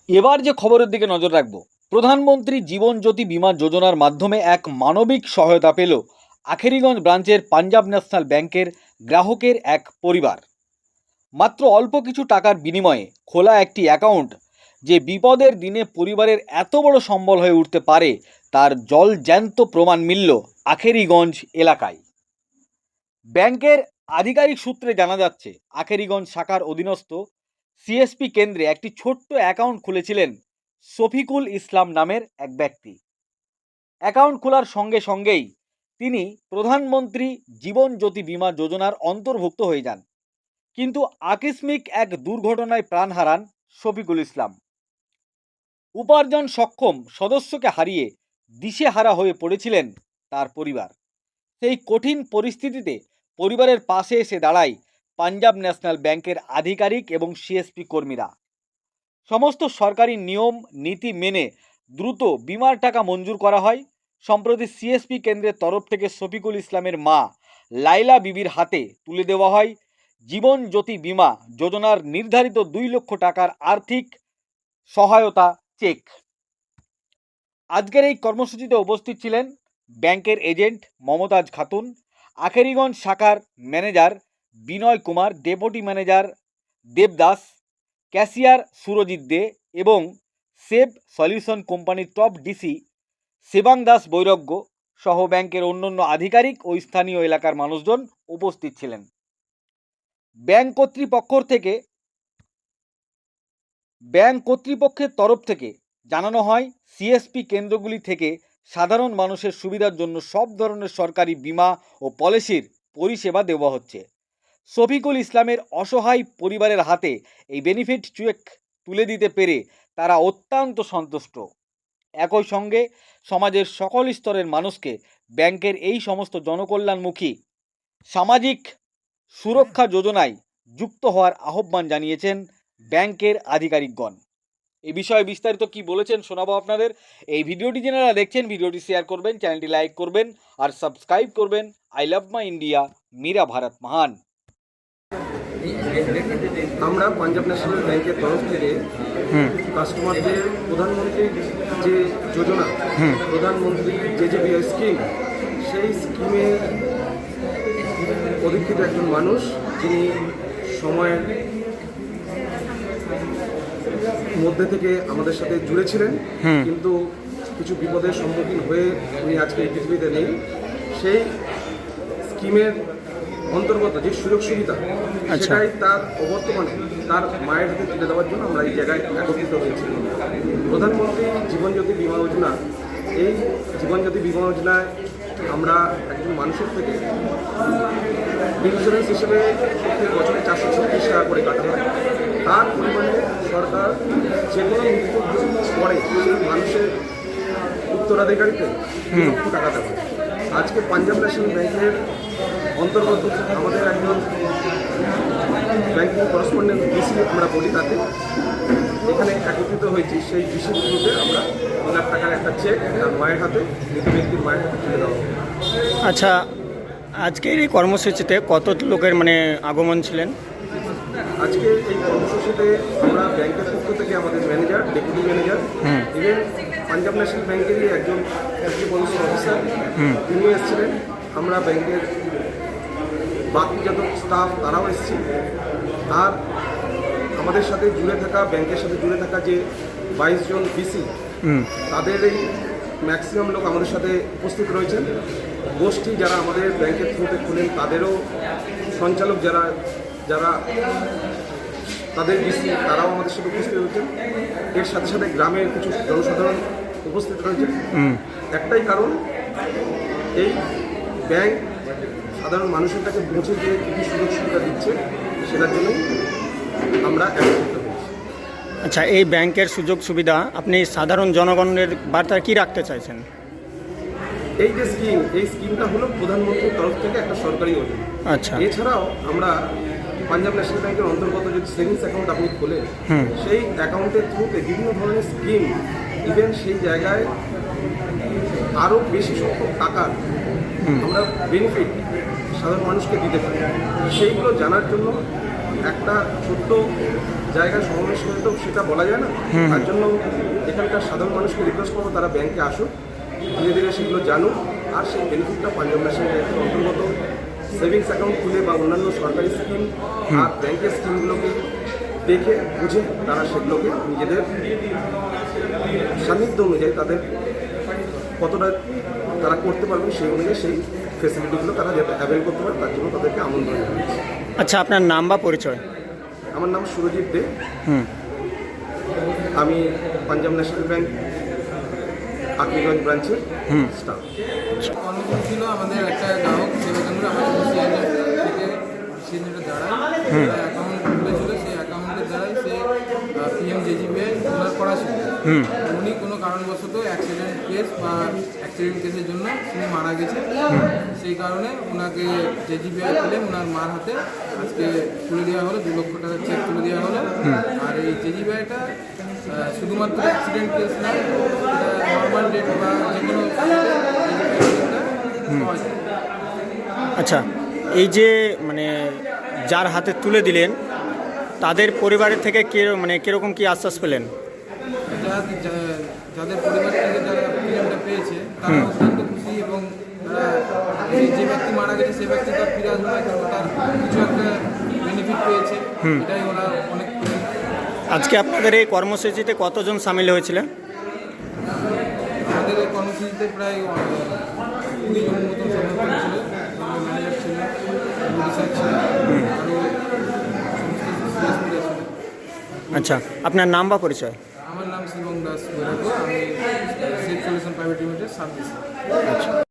এবার যে খবরের দিকে নজর রাখব, প্রধানমন্ত্রী জীবন জ্যোতি বীমা যোজনার মাধ্যমে এক মানবিক সহায়তা পেল আখেরিগঞ্জ ব্রাঞ্চের পাঞ্জাব ন্যাশনাল ব্যাংকের গ্রাহকের এক পরিবার। মাত্র অল্প কিছু টাকার বিনিময়ে খোলা একটি অ্যাকাউন্ট যে বিপদের দিনে পরিবারের এত বড় সম্বল হয়ে উঠতে পারে তার জলজ্যান্ত প্রমাণ মিলল আখেরিগঞ্জ এলাকায়। ব্যাংকের আধিকারিক সূত্রে জানা যাচ্ছে, আখেরিগঞ্জ শাখার অধীনস্থ সিএসপি কেন্দ্রে একটি ছোট্ট অ্যাকাউন্ট খুলেছিলেন শফিকুল ইসলাম নামের এক ব্যক্তি। অ্যাকাউন্ট খোলার সঙ্গে সঙ্গেই তিনি প্রধানমন্ত্রী জীবন জ্যোতি বীমা যোজনার অন্তর্ভুক্ত হয়ে যান। কিন্তু আকস্মিক এক দুর্ঘটনায় প্রাণ হারান শফিকুল ইসলাম। উপার্জন সক্ষম সদস্যকে হারিয়ে দিশেহারা হয়ে পড়েছিলেন তার পরিবার। সেই কঠিন পরিস্থিতিতে পরিবারের পাশে এসে দাঁড়ায় পাঞ্জাব ন্যাশনাল ব্যাংকের আধিকারিক এবং সিএসপি কর্মীরা। সমস্ত সরকারি নিয়ম নীতি মেনে দ্রুত বিমার টাকা মঞ্জুর করা হয়। সম্প্রতি সিএসপি কেন্দ্রের তরফ থেকে শফিকুল ইসলামের মা লাইলা বিবির হাতে তুলে দেওয়া হয় জীবন জ্যোতি বীমা যোজনার নির্ধারিত 2 লক্ষ টাকার আর্থিক সহায়তা চেক। আজকের এই কর্মসূচিতে উপস্থিত ছিলেন ব্যাংকের এজেন্ট মমতাজ খাতুন, আখেরিগঞ্জ শাখার manager Binoy Kumar, deputy manager Debdas, cashier Surajit De এবং সেভ সলিউশন কোম্পানির টপ ডিসি শিবাং দাস বৈরাগ্য সহ ব্যাংকের অন্যান্য আধিকারিক ও স্থানীয় এলাকার মানুষজন উপস্থিত ছিলেন। ব্যাংক কর্তৃপক্ষের তরফ থেকে জানানো হয়, সিএসপি কেন্দ্রগুলি থেকে সাধারণ মানুষের সুবিধার জন্য সব ধরনের সরকারি বীমা ও পলিসির পরিষেবা দেওয়া হচ্ছে। শফিকুল ইসলামের অসহায় পরিবারের হাতে এই বেনিফিট চেক তুলে দিতে পেরে তারা অত্যন্ত সন্তুষ্ট। একই সঙ্গে সমাজের সকল স্তরের মানুষকে ব্যাংকের এই সমস্ত জনকল্যাণমুখী সামাজিক সুরক্ষা যোজনায় যুক্ত হওয়ার আহ্বান জানিয়েছেন ব্যাংকের আধিকারিকগণ। এই বিষয়ে বিস্তারিত কি বলেছেন শোনাবো আপনাদের। এই ভিডিওটি যারা দেখছেন ভিডিওটি শেয়ার করবেন, চ্যানেলটি লাইক করবেন আর সাবস্ক্রাইব করবেন। আই লাভ মাই ইন্ডিয়া, মেরা ভারত মহান। আমরা পাঞ্জাব ন্যাশনাল ব্যাংকের তরফ থেকে কাস্টমারদের প্রধানমন্ত্রীর যে যোজনা, প্রধানমন্ত্রী জেজেবিআই স্কিম, সেই স্কিমে অধিকৃত একজন মানুষ যিনি সময়ের মধ্যে থেকে আমাদের সাথে জুড়ে ছিলেন, কিন্তু কিছু বিপদের সম্মুখীন হয়ে উনি আজকে এই পৃথিবীতে নেই। সেই স্কিমের অন্তর্গত যে সুযোগ সুবিধা সেটাই তার অবর্তমানে তার মায়ের হাতে তুলে দেওয়ার জন্য আমরা এই জায়গায় একত্রিত হয়েছি। প্রধানমন্ত্রী জীবন জ্যোতি বীমা যোজনা, এই জীবন জ্যোতি বীমা যোজনায় আমরা একজন মানুষের থেকে ইন্স্যুরেন্স হিসেবে প্রত্যেক বছরে 436 টাকা করে কাটা হয়। তার পরিমাণে সরকার যে কোনো মৃত্যুর পরে সেই মানুষের উত্তরাধিকারীতে 2 লক্ষ টাকা দেওয়া। আজকে পাঞ্জাব ন্যাশনাল ব্যাংকের অন্তর্গত আমাদের একজন ব্যাংকিং করেসপন্ডেন্ট ডিসি আমরা বলি, তাতে এখানে একত্রিত হয়েছি। সেই ডিসির থ্রুতে আমরা 2 লাখ টাকার একটা চেক তার মায়ের হাতে, মৃত ব্যক্তির মায়ের হাতে তুলে দেওয়া। আচ্ছা, আজকের এই কর্মসূচিতে কত লোকের আগমন ছিলেন? আজকে এই কর্মসূচিতে আমরা ব্যাংকের পক্ষ থেকে আমাদের manager, deputy manager, even Punjab National ব্যাংকেরই একজন পলিসি অফিসার তিনিও এসেছিলেন। আমরা ব্যাংকের বাকি যত স্টাফ তারাও এসেছি। আর আমাদের সাথে জুড়ে থাকা, ব্যাংকের সাথে জুড়ে থাকা যে 22 জন বিসি, তাদের এই ম্যাক্সিমাম লোক আমাদের সাথে উপস্থিত রয়েছেন। গোষ্ঠী যারা আমাদের ব্যাংকের থ্রুতে খুলেন তাদেরও সঞ্চালক যারা যারা তাদের বিসি, তারাও আমাদের সাথে উপস্থিত রয়েছেন। এর সাথে সাথে গ্রামের কিছু জনসাধারণ উপস্থিত রয়েছেন। একটাই কারণ, এই ব্যাংক সাধারণ মানুষের কাছে পৌঁছে দিয়ে কী কী সুযোগ সুবিধা দিচ্ছে সেটার জন্যই আমরা একত্রিত হয়েছি। আচ্ছা, এই ব্যাংকের সুযোগ সুবিধা আপনি সাধারণ জনগণের বার্তা কি রাখতে চাইছেন? এই যে স্কিম, এই স্কিমটা হলো প্রধানমন্ত্রীর তরফ থেকে একটা সরকারি যোজনা। আচ্ছা, এছাড়াও আমরা পাঞ্জাব ন্যাশনাল ব্যাংকের অন্তর্গত যদি সেভিংস অ্যাকাউন্ট আপনি খোলেন, সেই অ্যাকাউন্টের থ্রুতে বিভিন্ন ধরনের স্কিম, ইভেন সেই জায়গায় আরও বেশি সংখ্যক টাকার আমরা বেনিফিট সাধারণ মানুষকে দিতে পারি। সেইগুলো জানার জন্য একটা ছোট্ট জায়গায় সমাবেশ হলে তো সেটা বলা যায় না। তার জন্য এখানকার সাধারণ মানুষকে রিকোয়েস্ট করবো তারা ব্যাংকে আসুক, ধীরে ধীরে সেগুলো জানুক, আর সেই বেনিফিটটা পাঞ্জাব ন্যাশনাল ব্যাংকের অন্তর্গত সেভিংস অ্যাকাউন্ট খুলে বা অন্যান্য সরকারি স্কিম আর ব্যাংকের স্কিমগুলোকে দেখে বুঝে তারা সেগুলোকে নিজেদের সান্নিধ্য অনুযায়ী তাদের কতটা তারা করতে পারবে সেই অনুযায়ী সেই ফেসিলিটিগুলো তারা যাতে অ্যাভেল করতে পারে তার জন্য তাদেরকে আমন্ত্রণ জানাচ্ছি। আচ্ছা, আপনার নাম বা পরিচয়? আমার নাম সুরজিৎ দে, হুম আমি পাঞ্জাব ন্যাশনাল ব্যাংক আকিগঞ্জ ব্রাঞ্চের স্টাফ। কর্মসূচি ছিল আমাদের একটা গ্রাহক সেবা কেন্দ্র আমাদের সিএনএর দ্বারা অ্যাকাউন্ট খুলেছিল, সেই অ্যাকাউন্টের দ্বারাই সে PMJGBI ওনার করা ছিল। উনি কোনো কারণবশত অ্যাক্সিডেন্ট কেস বা অ্যাক্সিডেন্ট কেসের জন্য তিনি মারা গেছে, সেই কারণে ওনাকে JGBI খুলে ওনার মার হাতে আজকে তুলে দেওয়া হলো, 2 লক্ষ টাকার চেক তুলে দেওয়া হলো। আর এই JGBIটা শুধুমাত্র অ্যাক্সিডেন্ট কেস না, নর্মাল ডেট বা যে কোনো পাওয়া যায়। আচ্ছা, এই যে মানে যার হাতে তুলে দিলেন তাদের পরিবারের থেকে কীরকম কি আশ্বাস পেলেন? যাদের পরিবার থেকে যারা প্রিমিয়ামটা পেয়েছে তারা অত্যন্ত খুশি, এবং তারা যে ব্যক্তি মারা গেছে সেই ব্যক্তি তার ফিরে আসবে না, কিন্তু তার কিছু একটা বেনিফিট পেয়েছে, এটাই ওরা অনেক খুশি। আজকে আপনাদের এই কর্মসূচিতে কতজন সামিল হয়েছিলেন? আমাদের এই কর্মসূচিতে প্রায় 20 জন মতন সমর্থন ছিল, ম্যানেজার ছিল, অফিসার ছিল, আরও সমস্ত ছিল। আচ্ছা, আপনার নাম বা পরিচয়? আমার নাম শিবং দাস বৈরাগ্য, আমি safe solution private limited service. আচ্ছা।